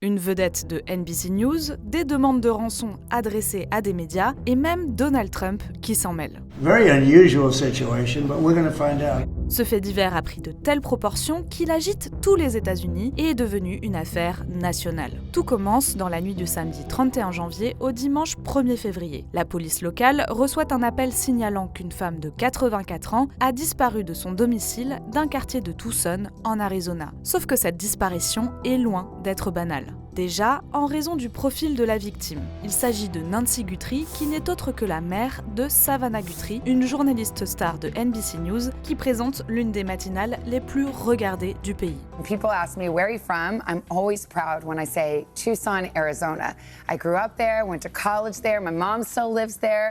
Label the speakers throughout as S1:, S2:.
S1: Une vedette de NBC News, des demandes de rançon adressées à des médias et même Donald Trump qui s'en mêle.
S2: Very unusual situation, but we're going to find out.
S1: Ce fait divers a pris de telles proportions qu'il agite tous les États-Unis et est devenu une affaire nationale. Tout commence dans la nuit du samedi 31 janvier au dimanche 1er février. La police locale reçoit un appel signalant qu'une femme de 84 ans a disparu de son domicile d'un quartier de Tucson, en Arizona. Sauf que cette disparition est loin d'être banale. Déjà, en raison du profil de la victime. Il s'agit de Nancy Guthrie, qui n'est autre que la mère de Savannah Guthrie, une journaliste star de NBC News qui présente l'une des matinales les plus regardées du pays.
S3: People ask me, where are you from? I'm always proud when I say Tucson, Arizona. I grew up there, went to college there, my mom still lives there.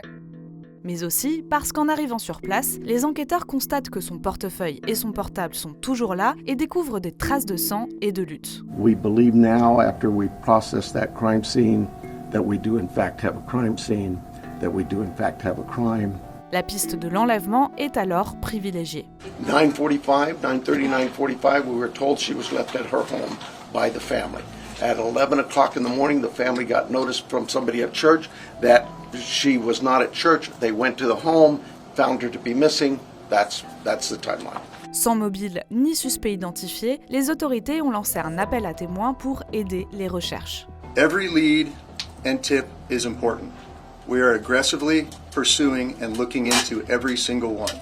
S1: Mais aussi parce qu'en arrivant sur place, les enquêteurs constatent que son portefeuille et son portable sont toujours là et découvrent des traces de sang et de lutte.
S4: We believe now, after we process that crime scene, that we do in fact have a crime scene, that we do in fact have a crime.
S1: La piste de l'enlèvement est alors privilégiée.
S5: 9:45, 9:30, 9:45, we were told she was left at her home by the family. At 11 o'clock in the morning, the family got notice from somebody at church that she was not at church. They went to the home, found her to be missing. That's the timeline.
S1: Sans mobile ni suspect identifié, les autorités ont lancé un appel à témoins pour aider les recherches.
S6: Every lead and tip is important. We are aggressively pursuing and looking into every single one.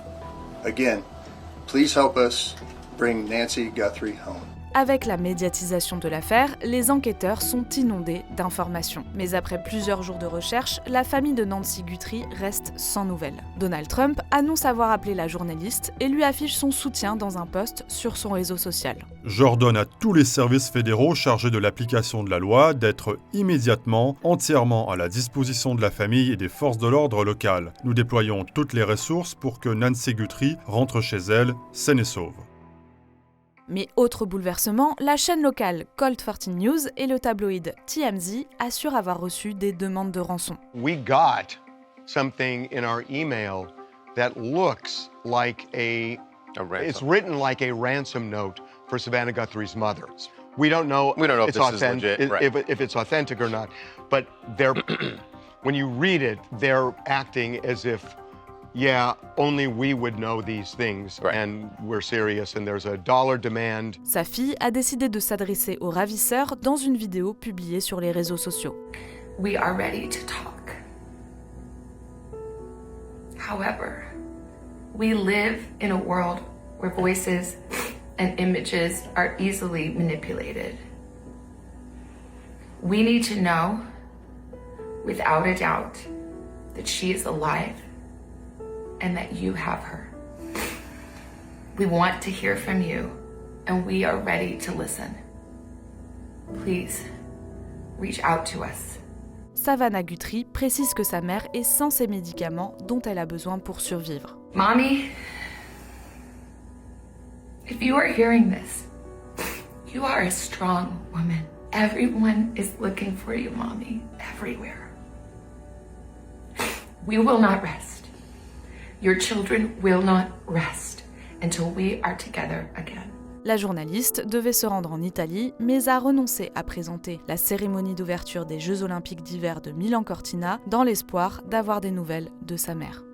S6: Again, please help us bring Nancy Guthrie home.
S1: Avec la médiatisation de l'affaire, les enquêteurs sont inondés d'informations. Mais après plusieurs jours de recherche, la famille de Nancy Guthrie reste sans nouvelles. Donald Trump annonce avoir appelé la journaliste et lui affiche son soutien dans un post sur son réseau social.
S7: J'ordonne à tous les services fédéraux chargés de l'application de la loi d'être immédiatement, entièrement à la disposition de la famille et des forces de l'ordre locales. Nous déployons toutes les ressources pour que Nancy Guthrie rentre chez elle saine et sauve.
S1: Mais autre bouleversement, la chaîne locale Colt 14 News et le tabloïd TMZ assurent avoir reçu des demandes de rançon.
S8: We got something in our email that looks like it's written like a ransom note for Savannah Guthrie's mother. We don't know
S9: if this is legit, right.
S8: if it's authentic or not, but they're when you read it, they're acting as if only we would know these things,
S9: right.
S8: And we're serious, and there's a dollar demand.
S1: Sa fille a décidé de s'adresser aux ravisseurs dans une vidéo publiée sur les réseaux sociaux.
S10: We are ready to talk. However, we live in a world where voices and images are easily manipulated. We need to know, without a doubt, that she is alive and that you have her. We want to hear from you, and we are ready to listen. Please, reach out to us.
S1: Savannah Guthrie précise que sa mère est sans ses médicaments dont elle a besoin pour survivre.
S10: Mommy, if you are hearing this, you are a strong woman. Everyone is looking for you, Mommy, everywhere. We will not rest. Your children will not rest until we are together again.
S1: La journaliste devait se rendre en Italie, mais a renoncé à présenter la cérémonie d'ouverture des Jeux Olympiques d'hiver de Milan-Cortina dans l'espoir d'avoir des nouvelles de sa mère.